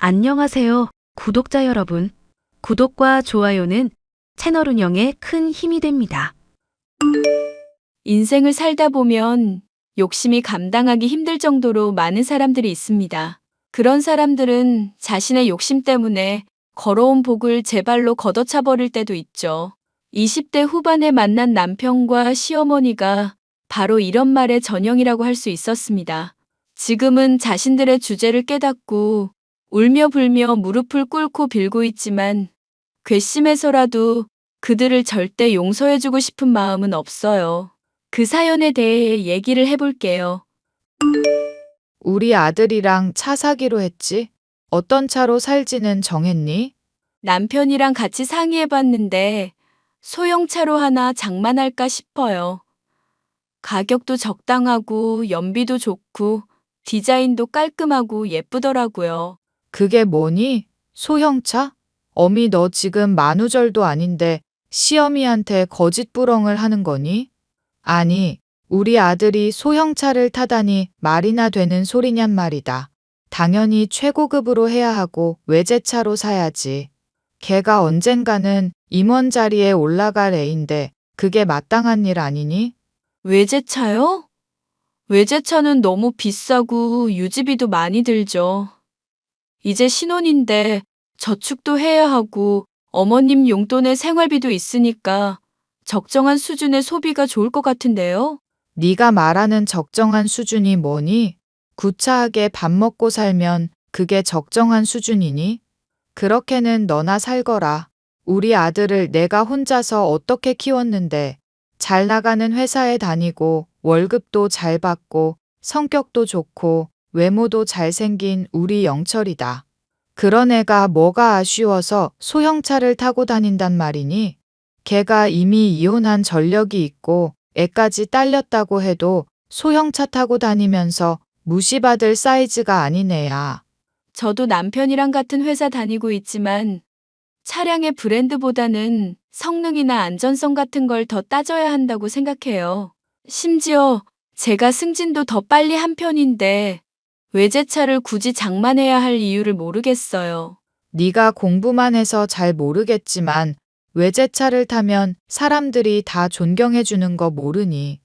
안녕하세요, 구독자 여러분. 구독과 좋아요는 채널 운영에 큰 힘이 됩니다. 인생을 살다 보면 욕심이 감당하기 힘들 정도로 많은 사람들이 있습니다. 그런 사람들은 자신의 욕심 때문에 걸어온 복을 제 발로 걷어차 버릴 때도 있죠. 20대 후반에 만난 남편과 시어머니가 바로 이런 말의 전형이라고 할 수 있었습니다. 지금은 자신들의 주제를 깨닫고 울며 불며 무릎을 꿇고 빌고 있지만 괘씸해서라도 그들을 절대 용서해주고 싶은 마음은 없어요. 그 사연에 대해 얘기를 해볼게요. 우리 아들이랑 차 사기로 했지? 어떤 차로 살지는 정했니? 남편이랑 같이 상의해봤는데 소형차로 하나 장만할까 싶어요. 가격도 적당하고 연비도 좋고 디자인도 깔끔하고 예쁘더라고요. 그게 뭐니? 소형차? 어미 너 지금 만우절도 아닌데 시어미한테 거짓부렁을 하는 거니? 아니, 우리 아들이 소형차를 타다니 말이나 되는 소리냔 말이다. 당연히 최고급으로 해야 하고 외제차로 사야지. 걔가 언젠가는 임원 자리에 올라갈 애인데 그게 마땅한 일 아니니? 외제차요? 외제차는 너무 비싸고 유지비도 많이 들죠. 이제 신혼인데 저축도 해야 하고 어머님 용돈에 생활비도 있으니까 적정한 수준의 소비가 좋을 것 같은데요? 네가 말하는 적정한 수준이 뭐니? 구차하게 밥 먹고 살면 그게 적정한 수준이니? 그렇게는 너나 살거라. 우리 아들을 내가 혼자서 어떻게 키웠는데 잘 나가는 회사에 다니고 월급도 잘 받고 성격도 좋고 외모도 잘생긴 우리 영철이다. 그런 애가 뭐가 아쉬워서 소형차를 타고 다닌단 말이니? 걔가 이미 이혼한 전력이 있고 애까지 딸렸다고 해도 소형차 타고 다니면서 무시받을 사이즈가 아닌 애야. 저도 남편이랑 같은 회사 다니고 있지만 차량의 브랜드보다는 성능이나 안전성 같은 걸 더 따져야 한다고 생각해요. 심지어 제가 승진도 더 빨리 한 편인데 외제차를 굳이 장만해야 할 이유를 모르겠어요. 네가 공부만 해서 잘 모르겠지만 외제차를 타면 사람들이 다 존경해 주는 거 모르니?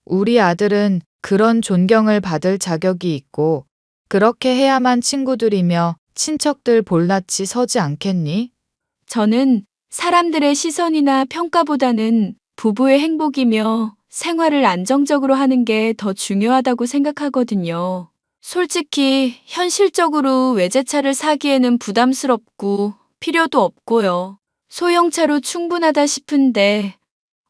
우리 아들은 그런 존경을 받을 자격이 있고 그렇게 해야만 친구들이며 친척들 볼낯이 서지 않겠니? 저는 사람들의 시선이나 평가보다는 부부의 행복이며 생활을 안정적으로 하는 게 더 중요하다고 생각하거든요. 솔직히 현실적으로 외제차를 사기에는 부담스럽고 필요도 없고요. 소형차로 충분하다 싶은데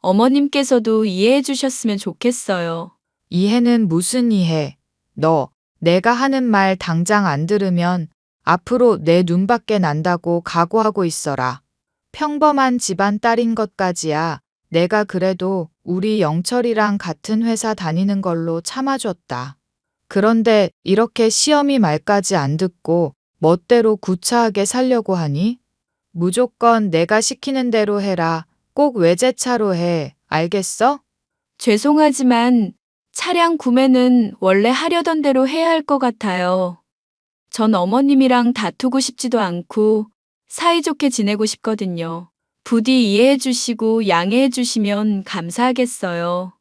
어머님께서도 이해해 주셨으면 좋겠어요. 이해는 무슨 이해? 너, 내가 하는 말 당장 안 들으면 앞으로 내 눈밖에 난다고 각오하고 있어라. 평범한 집안 딸인 것까지야 내가 그래도 우리 영철이랑 같은 회사 다니는 걸로 참아줬다. 그런데 이렇게 시어미 말까지 안 듣고 멋대로 구차하게 살려고 하니? 무조건 내가 시키는 대로 해라. 꼭 외제차로 해. 알겠어? 죄송하지만 차량 구매는 원래 하려던 대로 해야 할 것 같아요. 전 어머님이랑 다투고 싶지도 않고 사이좋게 지내고 싶거든요. 부디 이해해 주시고 양해해 주시면 감사하겠어요.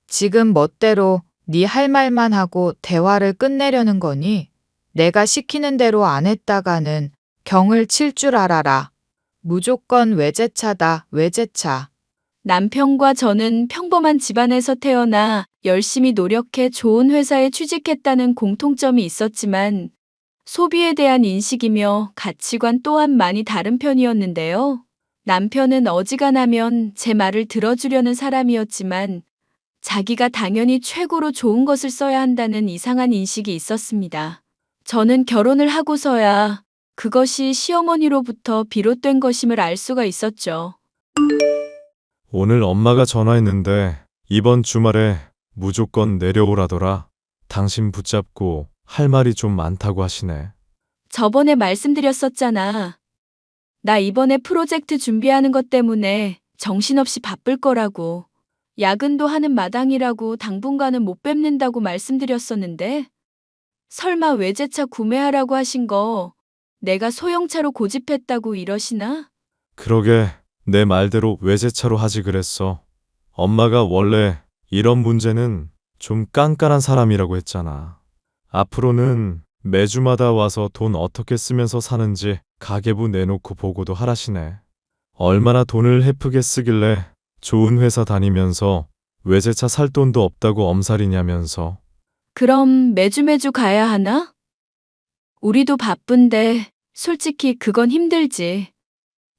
지금 멋대로 네 할 말만 하고 대화를 끝내려는 거니? 내가 시키는 대로 안 했다가는 경을 칠 줄 알아라. 무조건 외제차다, 외제차. 남편과 저는 평범한 집안에서 태어나 열심히 노력해 좋은 회사에 취직했다는 공통점이 있었지만 소비에 대한 인식이며 가치관 또한 많이 다른 편이었는데요. 남편은 어지간하면 제 말을 들어주려는 사람이었지만 자기가 당연히 최고로 좋은 것을 써야 한다는 이상한 인식이 있었습니다. 저는 결혼을 하고서야 그것이 시어머니로부터 비롯된 것임을 알 수가 있었죠. 오늘 엄마가 전화했는데 이번 주말에 무조건 내려오라더라. 당신 붙잡고 할 말이 좀 많다고 하시네. 저번에 말씀드렸었잖아. 나 이번에 프로젝트 준비하는 것 때문에 정신없이 바쁠 거라고. 야근도 하는 마당이라고 당분간은 못 뵙는다고 말씀드렸었는데 설마 외제차 구매하라고 하신 거 내가 소형차로 고집했다고 이러시나? 그러게 내 말대로 외제차로 하지 그랬어. 엄마가 원래 이런 문제는 좀 깐깐한 사람이라고 했잖아. 앞으로는 매주마다 와서 돈 어떻게 쓰면서 사는지 가계부 내놓고 보고도 하라시네. 얼마나 돈을 헤프게 쓰길래 좋은 회사 다니면서 외제차 살 돈도 없다고 엄살이냐면서. 그럼 매주 가야 하나? 우리도 바쁜데 솔직히 그건 힘들지.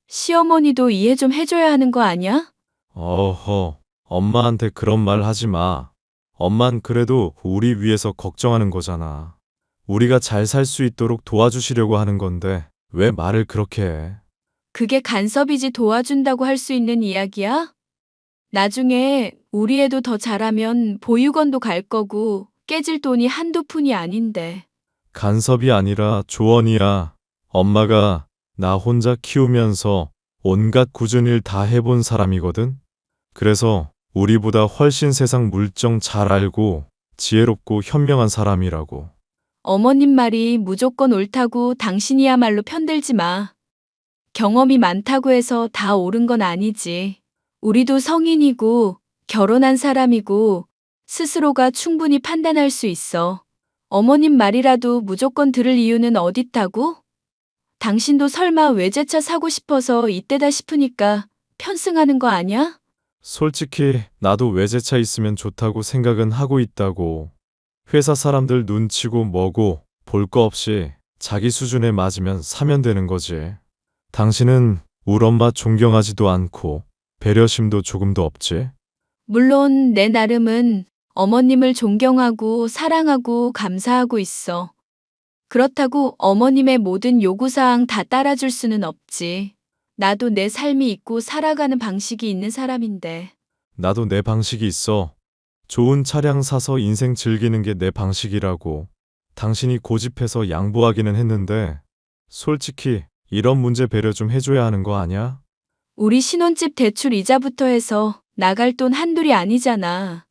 시어머니도 이해 좀 해줘야 하는 거 아니야? 어허, 엄마한테 그런 말 하지 마. 엄만 그래도 우리 위해서 걱정하는 거잖아. 우리가 잘 살 수 있도록 도와주시려고 하는 건데 왜 말을 그렇게 해? 그게 간섭이지 도와준다고 할 수 있는 이야기야? 나중에 우리 애도 더 잘하면 보육원도 갈 거고 깨질 돈이 한두 푼이 아닌데. 간섭이 아니라 조언이야. 엄마가 나 혼자 키우면서 온갖 굳은 일 다 해본 사람이거든. 그래서 우리보다 훨씬 세상 물정 잘 알고 지혜롭고 현명한 사람이라고. 어머님 말이 무조건 옳다고 당신이야말로 편들지 마. 경험이 많다고 해서 다 옳은 건 아니지. 우리도 성인이고 결혼한 사람이고 스스로가 충분히 판단할 수 있어. 어머님 말이라도 무조건 들을 이유는 어딨다고? 당신도 설마 외제차 사고 싶어서 이때다 싶으니까 편승하는 거 아냐? 솔직히 나도 외제차 있으면 좋다고 생각은 하고 있다고. 회사 사람들 눈치고 뭐고 볼 거 없이 자기 수준에 맞으면 사면 되는 거지. 당신은 우리 엄마 존경하지도 않고 배려심도 조금도 없지? 물론 내 나름은 어머님을 존경하고 사랑하고 감사하고 있어. 그렇다고 어머님의 모든 요구사항 다 따라줄 수는 없지. 나도 내 삶이 있고 살아가는 방식이 있는 사람인데. 나도 내 방식이 있어. 좋은 차량 사서 인생 즐기는 게 내 방식이라고. 당신이 고집해서 양보하기는 했는데 솔직히 이런 문제 배려 좀 해줘야 하는 거 아니야? 우리 신혼집 대출 이자부터 해서 나갈 돈 한둘이 아니잖아.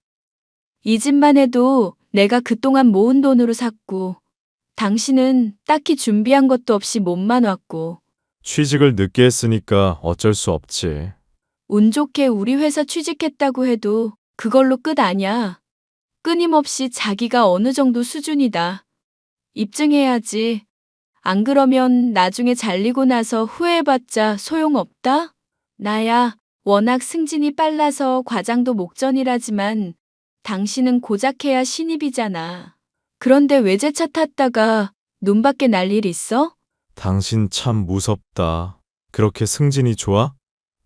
이 집만 해도 내가 그동안 모은 돈으로 샀고, 당신은 딱히 준비한 것도 없이 몸만 왔고, 취직을 늦게 했으니까 어쩔 수 없지. 운 좋게 우리 회사 취직했다고 해도 그걸로 끝 아냐. 끊임없이 자기가 어느 정도 수준이다. 입증해야지. 안 그러면 나중에 잘리고 나서 후회해봤자 소용없다? 나야 워낙 승진이 빨라서 과장도 목전이라지만 당신은 고작 해야 신입이잖아. 그런데 외제차 탔다가 눈밖에 날 일 있어? 당신 참 무섭다. 그렇게 승진이 좋아?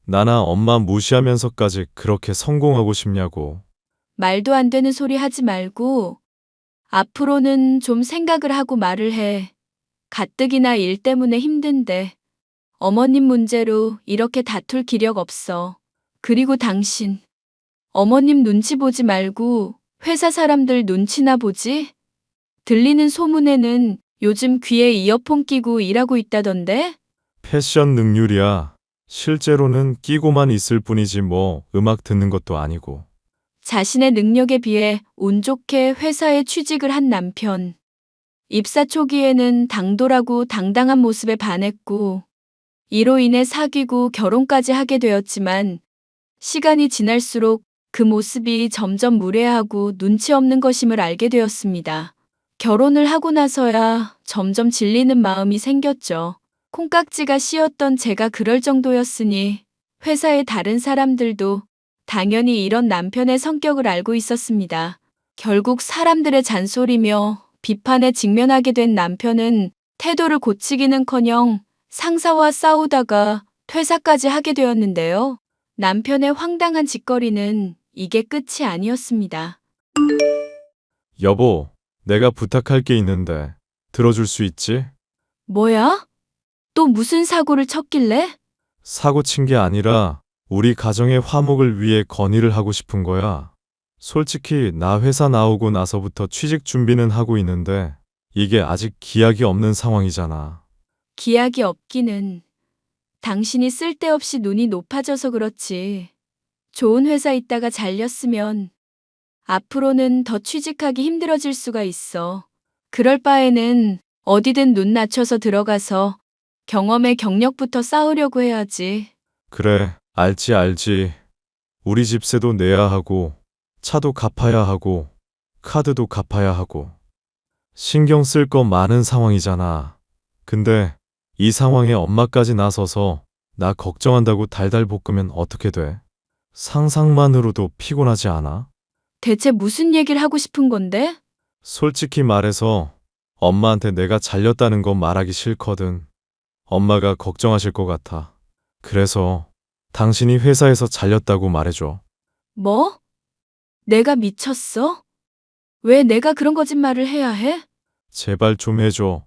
나나 엄마 무시하면서까지 그렇게 성공하고 싶냐고. 말도 안 되는 소리 하지 말고 앞으로는 좀 생각을 하고 말을 해. 가뜩이나 일 때문에 힘든데 어머님 문제로 이렇게 다툴 기력 없어. 그리고 당신 어머님 눈치 보지 말고 회사 사람들 눈치나 보지? 들리는 소문에는 요즘 귀에 이어폰 끼고 일하고 있다던데? 패션 능률이야. 실제로는 끼고만 있을 뿐이지 뭐 음악 듣는 것도 아니고. 자신의 능력에 비해 운 좋게 회사에 취직을 한 남편. 입사 초기에는 당돌하고 당당한 모습에 반했고, 이로 인해 사귀고 결혼까지 하게 되었지만, 시간이 지날수록 그 모습이 점점 무례하고 눈치 없는 것임을 알게 되었습니다. 결혼을 하고 나서야 점점 질리는 마음이 생겼죠. 콩깍지가 씌었던 제가 그럴 정도였으니 회사의 다른 사람들도 당연히 이런 남편의 성격을 알고 있었습니다. 결국 사람들의 잔소리며 비판에 직면하게 된 남편은 태도를 고치기는커녕 상사와 싸우다가 퇴사까지 하게 되었는데요. 남편의 황당한 짓거리는 이게 끝이 아니었습니다. 여보, 내가 부탁할 게 있는데 들어줄 수 있지? 뭐야? 또 무슨 사고를 쳤길래? 사고 친 게 아니라 우리 가정의 화목을 위해 건의를 하고 싶은 거야. 솔직히 나 회사 나오고 나서부터 취직 준비는 하고 있는데 이게 아직 기약이 없는 상황이잖아. 기약이 없기는 당신이 쓸데없이 눈이 높아져서 그렇지. 좋은 회사 있다가 잘렸으면 앞으로는 더 취직하기 힘들어질 수가 있어. 그럴 바에는 어디든 눈 낮춰서 들어가서 경험에 경력부터 쌓으려고 해야지. 그래, 알지. 우리 집세도 내야 하고, 차도 갚아야 하고, 카드도 갚아야 하고. 신경 쓸 거 많은 상황이잖아. 근데 이 상황에 엄마까지 나서서 나 걱정한다고 달달 볶으면 어떻게 돼? 상상만으로도 피곤하지 않아? 대체 무슨 얘기를 하고 싶은 건데? 솔직히 말해서 엄마한테 내가 잘렸다는 거 말하기 싫거든. 엄마가 걱정하실 것 같아. 그래서 당신이 회사에서 잘렸다고 말해줘. 뭐? 내가 미쳤어? 왜 내가 그런 거짓말을 해야 해? 제발 좀 해줘.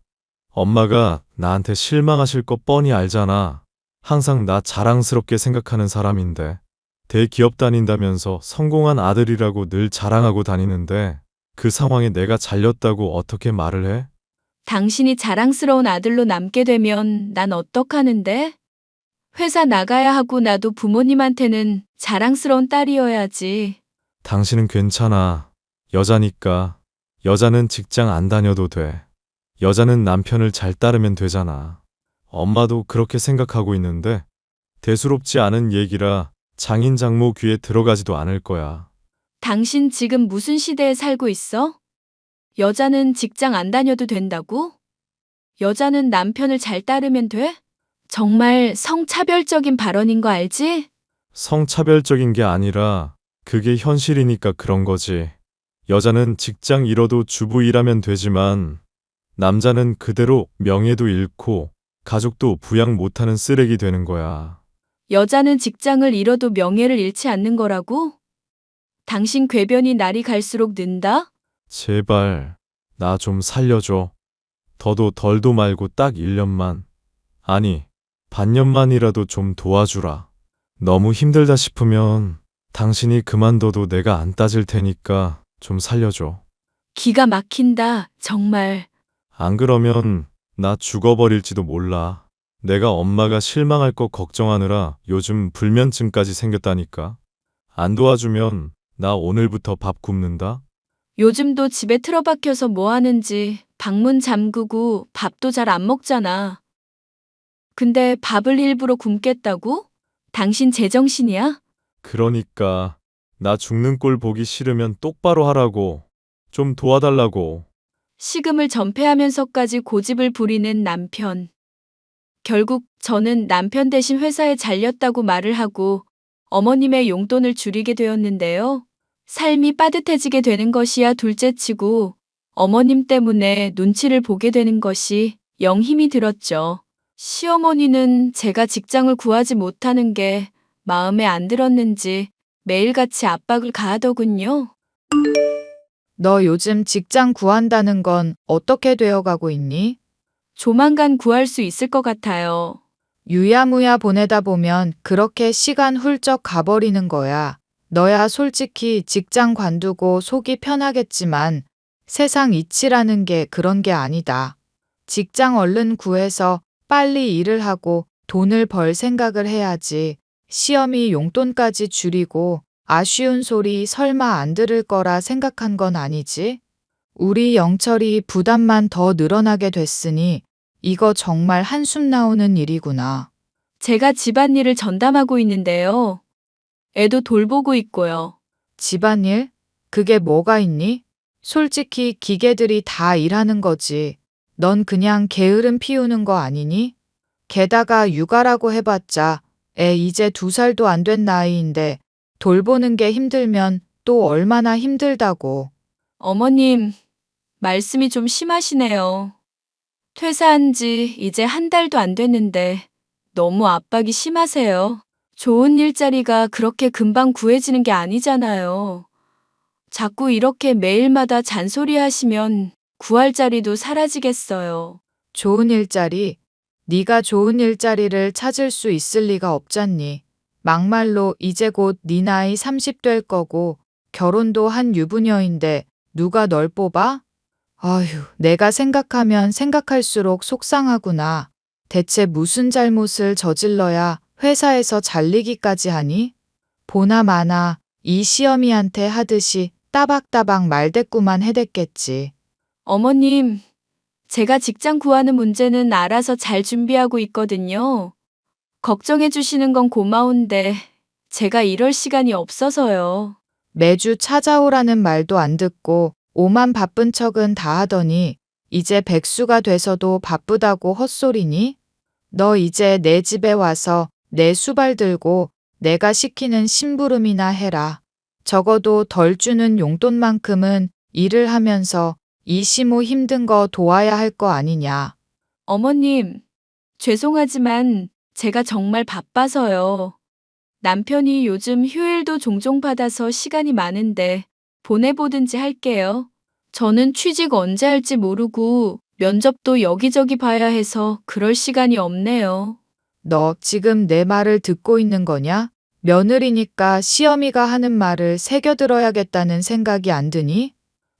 엄마가 나한테 실망하실 거 뻔히 알잖아. 항상 나 자랑스럽게 생각하는 사람인데. 대기업 다닌다면서 성공한 아들이라고 늘 자랑하고 다니는데 그 상황에 내가 잘렸다고 어떻게 말을 해? 당신이 자랑스러운 아들로 남게 되면 난 어떡하는데? 회사 나가야 하고 나도 부모님한테는 자랑스러운 딸이어야지. 당신은 괜찮아. 여자니까. 여자는 직장 안 다녀도 돼. 여자는 남편을 잘 따르면 되잖아. 엄마도 그렇게 생각하고 있는데 대수롭지 않은 얘기라 장인 장모 귀에 들어가지도 않을 거야. 당신 지금 무슨 시대에 살고 있어? 여자는 직장 안 다녀도 된다고? 여자는 남편을 잘 따르면 돼? 정말 성차별적인 발언인 거 알지? 성차별적인 게 아니라 그게 현실이니까 그런 거지. 여자는 직장 잃어도 주부 일하면 되지만 남자는 그대로 명예도 잃고 가족도 부양 못하는 쓰레기 되는 거야. 여자는 직장을 잃어도 명예를 잃지 않는 거라고? 당신 궤변이 날이 갈수록 는다? 제발 나 좀 살려줘. 더도 덜도 말고 딱 1년만. 아니, 반년만이라도 좀 도와주라. 너무 힘들다 싶으면 당신이 그만둬도 내가 안 따질 테니까 좀 살려줘. 기가 막힌다, 정말. 안 그러면 나 죽어버릴지도 몰라. 내가 엄마가 실망할 거 걱정하느라 요즘 불면증까지 생겼다니까. 안 도와주면 나 오늘부터 밥 굶는다. 요즘도 집에 틀어박혀서 뭐 하는지 방문 잠그고 밥도 잘 안 먹잖아. 근데 밥을 일부러 굶겠다고? 당신 제정신이야? 그러니까 나 죽는 꼴 보기 싫으면 똑바로 하라고. 좀 도와달라고. 식음을 전폐하면서까지 고집을 부리는 남편. 결국 저는 남편 대신 회사에 잘렸다고 말을 하고 어머님의 용돈을 줄이게 되었는데요. 삶이 빠듯해지게 되는 것이야 둘째치고 어머님 때문에 눈치를 보게 되는 것이 영 힘이 들었죠. 시어머니는 제가 직장을 구하지 못하는 게 마음에 안 들었는지 매일같이 압박을 가하더군요. 너 요즘 직장 구한다는 건 어떻게 되어가고 있니? 조만간 구할 수 있을 것 같아요. 유야무야 보내다 보면 그렇게 시간 훌쩍 가버리는 거야. 너야 솔직히 직장 관두고 속이 편하겠지만 세상 이치라는 게 그런 게 아니다. 직장 얼른 구해서 빨리 일을 하고 돈을 벌 생각을 해야지. 시험이 용돈까지 줄이고 아쉬운 소리 설마 안 들을 거라 생각한 건 아니지? 우리 영철이 부담만 더 늘어나게 됐으니 이거 정말 한숨 나오는 일이구나. 제가 집안일을 전담하고 있는데요. 애도 돌보고 있고요. 집안일? 그게 뭐가 있니? 솔직히 기계들이 다 일하는 거지. 넌 그냥 게으름 피우는 거 아니니? 게다가 육아라고 해봤자 애 이제 2살도 안 된 나이인데 돌보는 게 힘들면 또 얼마나 힘들다고. 어머님, 말씀이 좀 심하시네요. 퇴사한 지 이제 한 달도 안 됐는데 너무 압박이 심하세요. 좋은 일자리가 그렇게 금방 구해지는 게 아니잖아요. 자꾸 이렇게 매일마다 잔소리 하시면 구할 자리도 사라지겠어요. 좋은 일자리? 네가 좋은 일자리를 찾을 수 있을 리가 없잖니. 막말로 이제 곧 네 나이 30 될 거고 결혼도 한 유부녀인데 누가 널 뽑아? 아휴, 내가 생각하면 생각할수록 속상하구나. 대체 무슨 잘못을 저질러야 회사에서 잘리기까지 하니? 보나 마나 이 시어미한테 하듯이 따박따박 말대꾸만 해댔겠지. 어머님, 제가 직장 구하는 문제는 알아서 잘 준비하고 있거든요. 걱정해 주시는 건 고마운데 제가 이럴 시간이 없어서요. 매주 찾아오라는 말도 안 듣고 오만 바쁜 척은 다 하더니 이제 백수가 돼서도 바쁘다고 헛소리니? 너 이제 내 집에 와서 내 수발 들고 내가 시키는 심부름이나 해라. 적어도 덜 주는 용돈만큼은 일을 하면서 이 시모 힘든 거 도와야 할 거 아니냐. 어머님, 죄송하지만 제가 정말 바빠서요. 남편이 요즘 휴일도 종종 받아서 시간이 많은데 보내보든지 할게요. 저는 취직 언제 할지 모르고 면접도 여기저기 봐야 해서 그럴 시간이 없네요. 너 지금 내 말을 듣고 있는 거냐? 며느리니까 시어미가 하는 말을 새겨들어야겠다는 생각이 안 드니?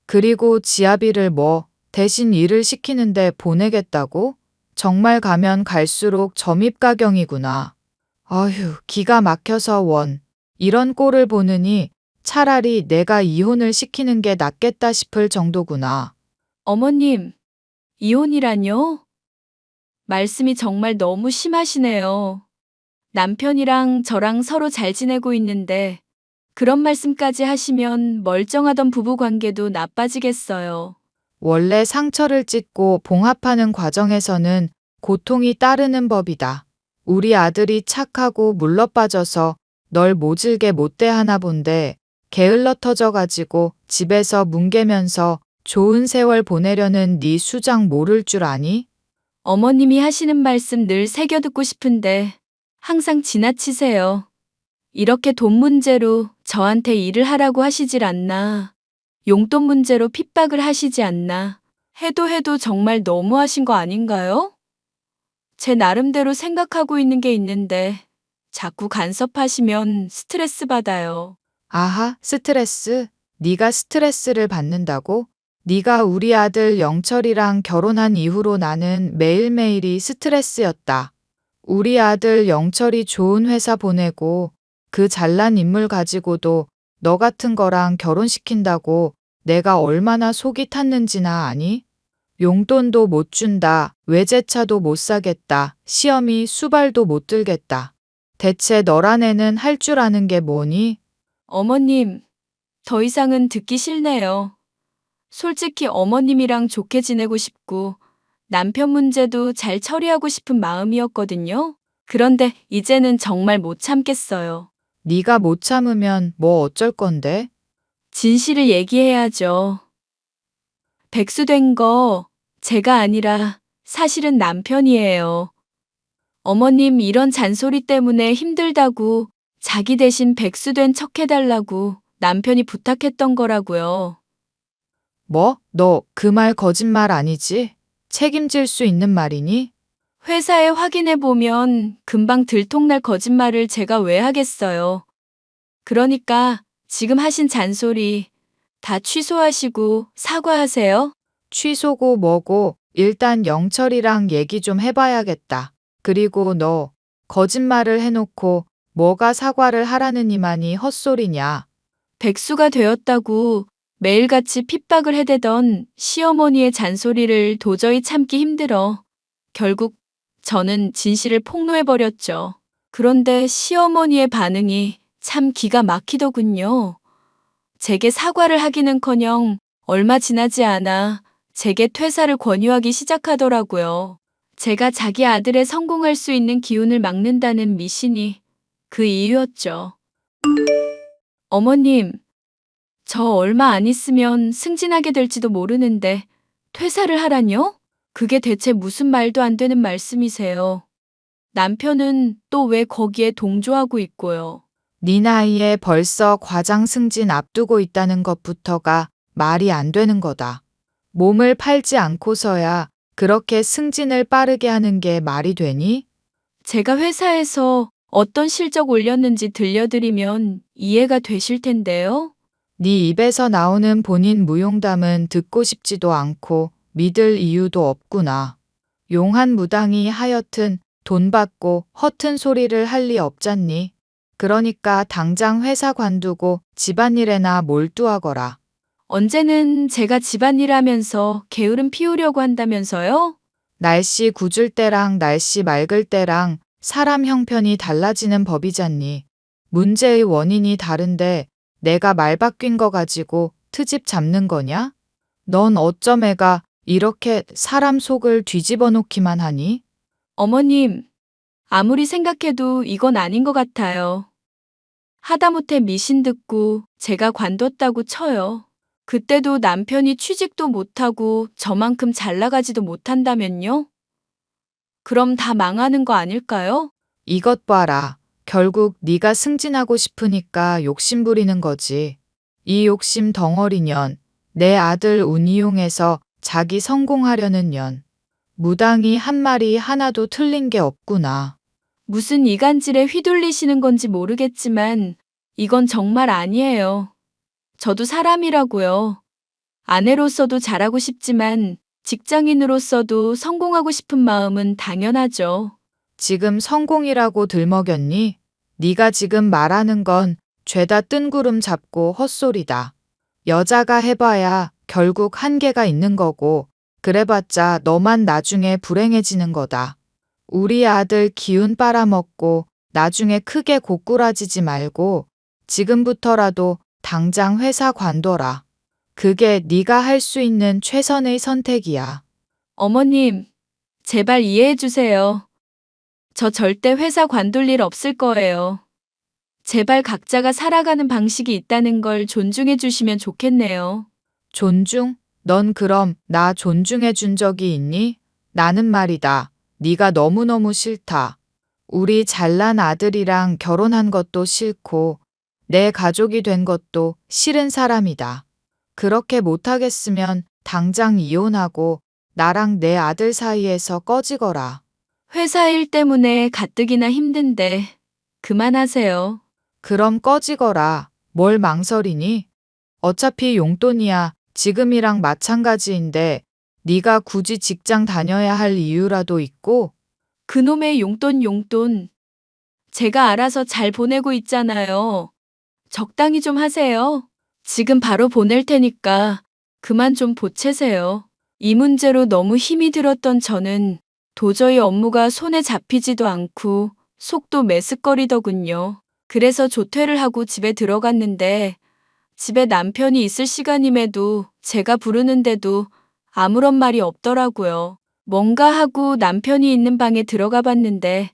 그리고 지아비를 뭐 대신 일을 시키는데 보내겠다고? 정말 가면 갈수록 점입가경이구나. 어휴, 기가 막혀서 원. 이런 꼴을 보느니 차라리 내가 이혼을 시키는 게 낫겠다 싶을 정도구나. 어머님, 이혼이라뇨? 말씀이 정말 너무 심하시네요. 남편이랑 저랑 서로 잘 지내고 있는데 그런 말씀까지 하시면 멀쩡하던 부부 관계도 나빠지겠어요. 원래 상처를 찢고 봉합하는 과정에서는 고통이 따르는 법이다. 우리 아들이 착하고 물러빠져서 널 모질게 못 대하나 본데 게을러 터져가지고 집에서 뭉개면서 좋은 세월 보내려는 네 수장 모를 줄 아니? 어머님이 하시는 말씀 늘 새겨듣고 싶은데 항상 지나치세요. 이렇게 돈 문제로 저한테 일을 하라고 하시질 않나. 용돈 문제로 핍박을 하시지 않나. 해도 정말 너무하신 거 아닌가요? 제 나름대로 생각하고 있는 게 있는데 자꾸 간섭하시면 스트레스 받아요. 아하, 스트레스? 네가 스트레스를 받는다고? 네가 우리 아들 영철이랑 결혼한 이후로 나는 매일매일이 스트레스였다. 우리 아들 영철이 좋은 회사 보내고 그 잘난 인물 가지고도 너 같은 거랑 결혼시킨다고 내가 얼마나 속이 탔는지나 아니? 용돈도 못 준다. 외제차도 못 사겠다. 시어미 수발도 못 들겠다. 대체 너란 애는 할 줄 아는 게 뭐니? 어머님, 더 이상은 듣기 싫네요. 솔직히 어머님이랑 좋게 지내고 싶고 남편 문제도 잘 처리하고 싶은 마음이었거든요. 그런데 이제는 정말 못 참겠어요. 네가 못 참으면 뭐 어쩔 건데? 진실을 얘기해야죠. 백수된 거 제가 아니라 사실은 남편이에요. 어머님 이런 잔소리 때문에 힘들다고 자기 대신 백수된 척 해달라고 남편이 부탁했던 거라고요. 뭐? 너 그 말 거짓말 아니지? 책임질 수 있는 말이니? 회사에 확인해 보면 금방 들통날 거짓말을 제가 왜 하겠어요. 그러니까 지금 하신 잔소리 다 취소하시고 사과하세요. 취소고 뭐고 일단 영철이랑 얘기 좀 해봐야겠다. 그리고 너 거짓말을 해놓고 뭐가 사과를 하라느니만이 헛소리냐. 백수가 되었다고 매일같이 핍박을 해대던 시어머니의 잔소리를 도저히 참기 힘들어 결국 저는 진실을 폭로해버렸죠. 그런데 시어머니의 반응이 참 기가 막히더군요. 제게 사과를 하기는커녕 얼마 지나지 않아 제게 퇴사를 권유하기 시작하더라고요. 제가 자기 아들의 성공할 수 있는 기운을 막는다는 미신이 그 이유였죠. 어머님, 저 얼마 안 있으면 승진하게 될지도 모르는데 퇴사를 하라뇨? 그게 대체 무슨 말도 안 되는 말씀이세요. 남편은 또 왜 거기에 동조하고 있고요. 네 나이에 벌써 과장 승진 앞두고 있다는 것부터가 말이 안 되는 거다. 몸을 팔지 않고서야 그렇게 승진을 빠르게 하는 게 말이 되니? 제가 회사에서 어떤 실적 올렸는지 들려드리면 이해가 되실 텐데요. 네 입에서 나오는 본인 무용담은 듣고 싶지도 않고 믿을 이유도 없구나. 용한 무당이 하여튼 돈 받고 허튼 소리를 할 리 없잖니. 그러니까 당장 회사 관두고 집안일에나 몰두하거라. 언제는 제가 집안일 하면서 게으름 피우려고 한다면서요? 날씨 궂을 때랑 날씨 맑을 때랑 사람 형편이 달라지는 법이잖니. 문제의 원인이 다른데 내가 말 바뀐 거 가지고 트집 잡는 거냐? 넌 어쩜 애가 이렇게 사람 속을 뒤집어 놓기만 하니? 어머님, 아무리 생각해도 이건 아닌 것 같아요. 하다못해 미신 듣고 제가 관뒀다고 쳐요. 그때도 남편이 취직도 못하고 저만큼 잘 나가지도 못한다면요? 그럼 다 망하는 거 아닐까요? 이것 봐라. 결국 네가 승진하고 싶으니까 욕심 부리는 거지. 이 욕심 덩어리년. 내 아들 운 이용해서 자기 성공하려는 년. 무당이 한 말이 하나도 틀린 게 없구나. 무슨 이간질에 휘둘리시는 건지 모르겠지만 이건 정말 아니에요. 저도 사람이라고요. 아내로서도 잘하고 싶지만 직장인으로서도 성공하고 싶은 마음은 당연하죠. 지금 성공이라고 들먹였니? 네가 지금 말하는 건 죄다 뜬구름 잡고 헛소리다. 여자가 해봐야 결국 한계가 있는 거고 그래봤자 너만 나중에 불행해지는 거다. 우리 아들 기운 빨아먹고 나중에 크게 고꾸라지지 말고 지금부터라도 당장 회사 관둬라. 그게 네가 할 수 있는 최선의 선택이야. 어머님, 제발 이해해 주세요. 저 절대 회사 관둘 일 없을 거예요. 제발 각자가 살아가는 방식이 있다는 걸 존중해 주시면 좋겠네요. 존중? 넌 그럼 나 존중해 준 적이 있니? 나는 말이다. 네가 너무너무 싫다. 우리 잘난 아들이랑 결혼한 것도 싫고 내 가족이 된 것도 싫은 사람이다. 그렇게 못하겠으면 당장 이혼하고 나랑 내 아들 사이에서 꺼지거라. 회사 일 때문에 가뜩이나 힘든데 그만하세요. 그럼 꺼지거라. 뭘 망설이니? 어차피 용돈이야. 지금이랑 마찬가지인데 네가 굳이 직장 다녀야 할 이유라도 있고 그놈의 용돈. 제가 알아서 잘 보내고 있잖아요. 적당히 좀 하세요. 지금 바로 보낼 테니까 그만 좀 보채세요. 이 문제로 너무 힘이 들었던 저는 도저히 업무가 손에 잡히지도 않고 속도 메스꺼리더군요. 그래서 조퇴를 하고 집에 들어갔는데 집에 남편이 있을 시간임에도 제가 부르는데도 아무런 말이 없더라고요. 뭔가 하고 남편이 있는 방에 들어가 봤는데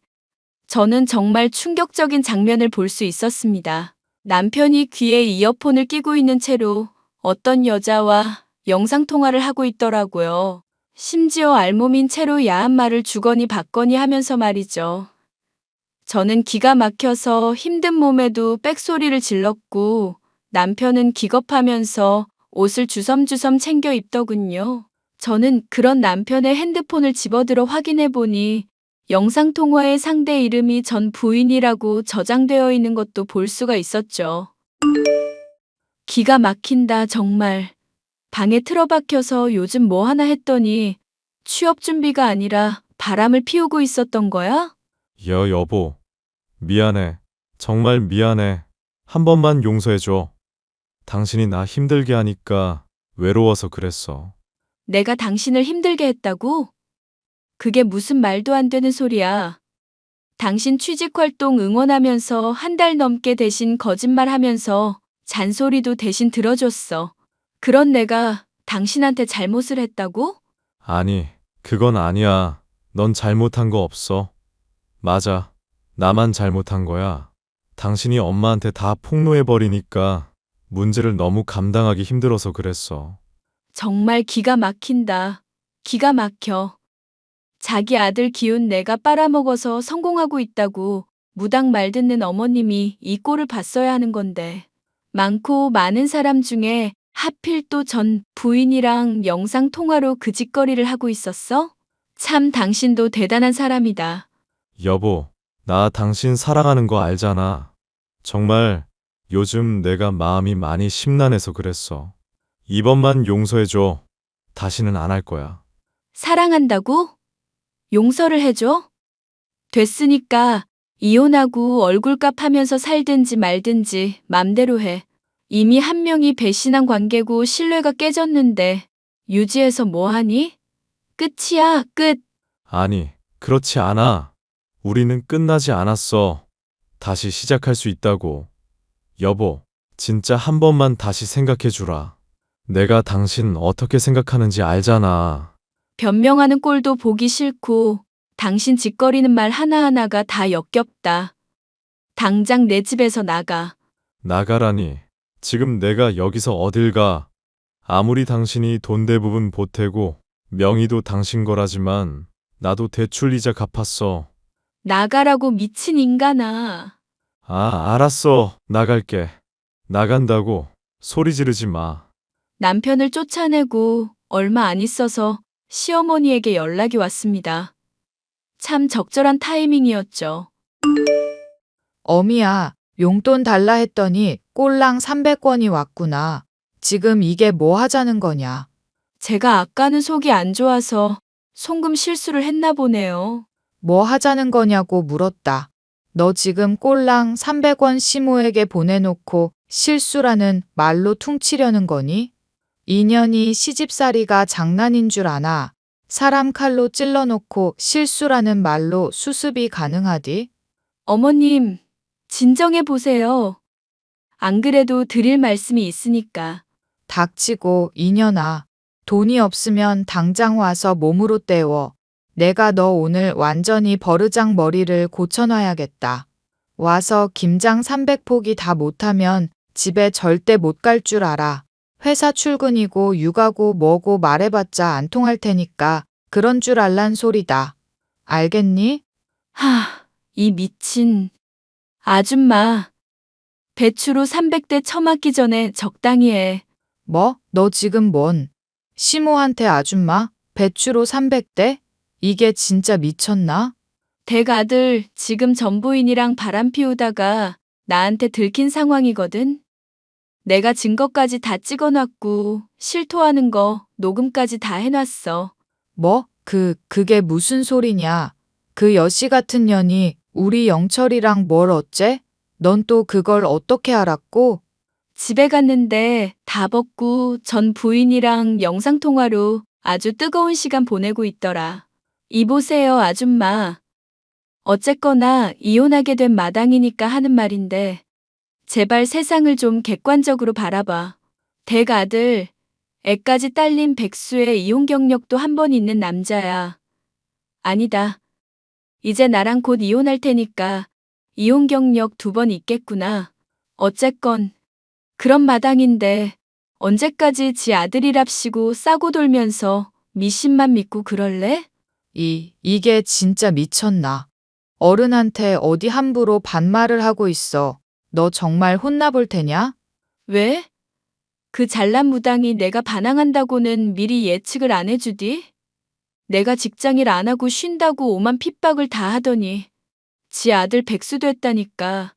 저는 정말 충격적인 장면을 볼 수 있었습니다. 남편이 귀에 이어폰을 끼고 있는 채로 어떤 여자와 영상통화를 하고 있더라고요. 심지어 알몸인 채로 야한 말을 주거니 받거니 하면서 말이죠. 저는 기가 막혀서 힘든 몸에도 빽소리를 질렀고 남편은 기겁하면서 옷을 주섬주섬 챙겨 입더군요. 저는 그런 남편의 핸드폰을 집어들어 확인해 보니 영상통화의 상대 이름이 전 부인이라고 저장되어 있는 것도 볼 수가 있었죠. 기가 막힌다, 정말. 방에 틀어박혀서 요즘 뭐 하나 했더니 취업 준비가 아니라 바람을 피우고 있었던 거야? 여보. 미안해. 정말 미안해. 한 번만 용서해줘. 당신이 나 힘들게 하니까 외로워서 그랬어. 내가 당신을 힘들게 했다고? 그게 무슨 말도 안 되는 소리야. 당신 취직활동 응원하면서 한 달 넘게 대신 거짓말하면서 잔소리도 대신 들어줬어. 그런 내가 당신한테 잘못을 했다고? 아니, 그건 아니야. 넌 잘못한 거 없어. 맞아. 나만 잘못한 거야. 당신이 엄마한테 다 폭로해버리니까 문제를 너무 감당하기 힘들어서 그랬어. 정말 기가 막힌다. 기가 막혀. 자기 아들 기운 내가 빨아먹어서 성공하고 있다고 무당 말 듣는 어머님이 이 꼴을 봤어야 하는 건데. 많고 많은 사람 중에 하필 또 전 부인이랑 영상 통화로 그 짓거리를 하고 있었어? 참 당신도 대단한 사람이다. 여보, 나 당신 사랑하는 거 알잖아. 정말 요즘 내가 마음이 많이 심란해서 그랬어. 이번만 용서해줘. 다시는 안 할 거야. 사랑한다고? 용서를 해줘? 됐으니까 이혼하고 얼굴값 하면서 살든지 말든지 맘대로 해. 이미 한 명이 배신한 관계고 신뢰가 깨졌는데 유지해서 뭐 하니? 끝이야, 끝. 아니, 그렇지 않아. 우리는 끝나지 않았어. 다시 시작할 수 있다고. 여보, 진짜 한 번만 다시 생각해 주라. 내가 당신 어떻게 생각하는지 알잖아. 변명하는 꼴도 보기 싫고 당신 짓거리는 말 하나하나가 다 역겹다. 당장 내 집에서 나가. 나가라니. 지금 내가 여기서 어딜 가. 아무리 당신이 돈 대부분 보태고 명의도 당신 거라지만 나도 대출 이자 갚았어. 나가라고 미친 인간아. 아, 알았어. 나갈게. 나간다고. 소리 지르지 마. 남편을 쫓아내고 얼마 안 있어서 시어머니에게 연락이 왔습니다. 참 적절한 타이밍이었죠. 어미야, 용돈 달라 했더니 꼴랑 300원이 왔구나. 지금 이게 뭐 하자는 거냐? 제가 아까는 속이 안 좋아서 송금 실수를 했나 보네요. 뭐 하자는 거냐고 물었다. 너 지금 꼴랑 300원 시모에게 보내놓고 실수라는 말로 퉁치려는 거니? 인연이 시집살이가 장난인 줄 아나? 사람 칼로 찔러놓고 실수라는 말로 수습이 가능하디? 어머님, 진정해 보세요. 안 그래도 드릴 말씀이 있으니까. 닥치고 이년아. 돈이 없으면 당장 와서 몸으로 때워. 내가 너 오늘 완전히 버르장 머리를 고쳐놔야겠다. 와서 김장 300포기 다 못하면 집에 절대 못 갈 줄 알아. 회사 출근이고 육아고 뭐고 말해봤자 안 통할 테니까 그런 줄 알란 소리다. 알겠니? 이 미친 아줌마. 배추로 300대 처맞기 전에 적당히 해. 뭐? 너 지금 뭔? 시모한테 아줌마? 배추로 300대? 이게 진짜 미쳤나? 댁 아들 지금 전부인이랑 바람 피우다가 나한테 들킨 상황이거든. 내가 증거까지 다 찍어놨고 실토하는 거 녹음까지 다 해놨어. 뭐? 그게 무슨 소리냐? 그 여씨 같은 년이 우리 영철이랑 뭘 어째? 넌 또 그걸 어떻게 알았고? 집에 갔는데 다 벗고 전 부인이랑 영상통화로 아주 뜨거운 시간 보내고 있더라. 이보세요, 아줌마. 어쨌거나 이혼하게 된 마당이니까 하는 말인데 제발 세상을 좀 객관적으로 바라봐. 댁 아들, 애까지 딸린 백수의 이혼 경력도 한 번 있는 남자야. 아니다. 이제 나랑 곧 이혼할 테니까 이혼 경력 2번 있겠구나. 어쨌건 그런 마당인데 언제까지 지 아들이랍시고 싸고 돌면서 미신만 믿고 그럴래? 이게 진짜 미쳤나? 어른한테 어디 함부로 반말을 하고 있어. 너 정말 혼나볼 테냐? 왜? 그 잘난 무당이 내가 반항한다고는 미리 예측을 안 해주디? 내가 직장일 안 하고 쉰다고 오만 핍박을 다 하더니 지 아들 백수 됐다니까.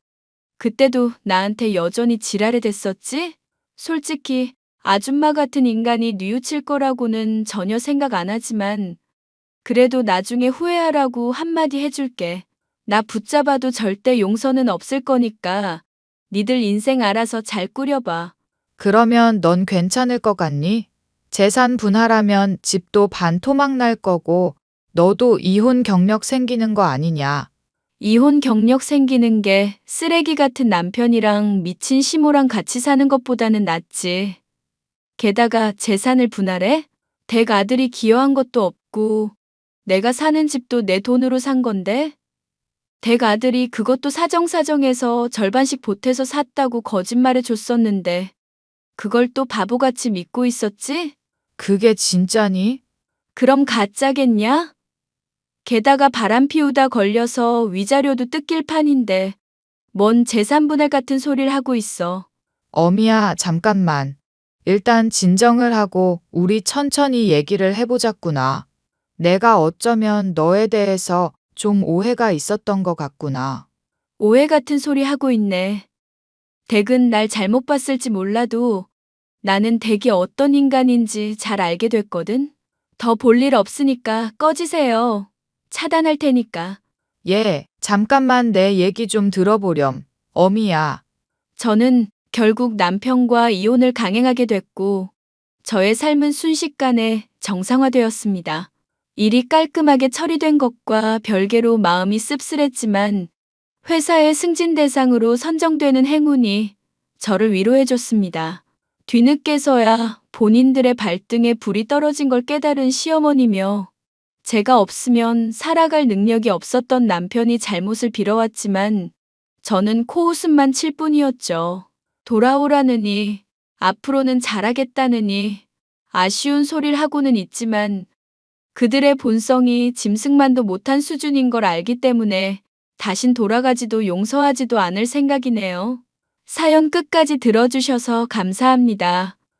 그때도 나한테 여전히 지랄에 댔었지? 솔직히 아줌마 같은 인간이 뉘우칠 거라고는 전혀 생각 안 하지만 그래도 나중에 후회하라고 한마디 해줄게. 나 붙잡아도 절대 용서는 없을 거니까 니들 인생 알아서 잘 꾸려봐. 그러면 넌 괜찮을 것 같니? 재산 분할하면 집도 반토막 날 거고 너도 이혼 경력 생기는 거 아니냐? 이혼 경력 생기는 게 쓰레기 같은 남편이랑 미친 시모랑 같이 사는 것보다는 낫지. 게다가 재산을 분할해? 댁 아들이 기여한 것도 없고 내가 사는 집도 내 돈으로 산 건데? 댁 아들이 그것도 사정사정해서 절반씩 보태서 샀다고 거짓말해 줬었는데 그걸 또 바보같이 믿고 있었지? 그게 진짜니? 그럼 가짜겠냐? 게다가 바람 피우다 걸려서 위자료도 뜯길 판인데 뭔 재산 분할 같은 소리를 하고 있어. 어미야, 잠깐만. 일단 진정을 하고 우리 천천히 얘기를 해보자꾸나. 내가 어쩌면 너에 대해서 좀 오해가 있었던 것 같구나. 오해 같은 소리 하고 있네. 댁은 날 잘못 봤을지 몰라도 나는 댁이 어떤 인간인지 잘 알게 됐거든. 더 볼 일 없으니까 꺼지세요. 차단할 테니까. 잠깐만 내 얘기 좀 들어보렴. 어미야, 저는 결국 남편과 이혼을 강행하게 됐고, 저의 삶은 순식간에 정상화되었습니다. 일이 깔끔하게 처리된 것과 별개로 마음이 씁쓸했지만 회사의 승진 대상으로 선정되는 행운이 저를 위로해줬습니다. 뒤늦게서야 본인들의 발등에 불이 떨어진 걸 깨달은 시어머니며 제가 없으면 살아갈 능력이 없었던 남편이 잘못을 빌어왔지만 저는 코웃음만 칠 뿐이었죠. 돌아오라느니, 앞으로는 잘하겠다느니 아쉬운 소리를 하고는 있지만 그들의 본성이 짐승만도 못한 수준인 걸 알기 때문에 다신 돌아가지도 용서하지도 않을 생각이네요. 사연 끝까지 들어주셔서 감사합니다.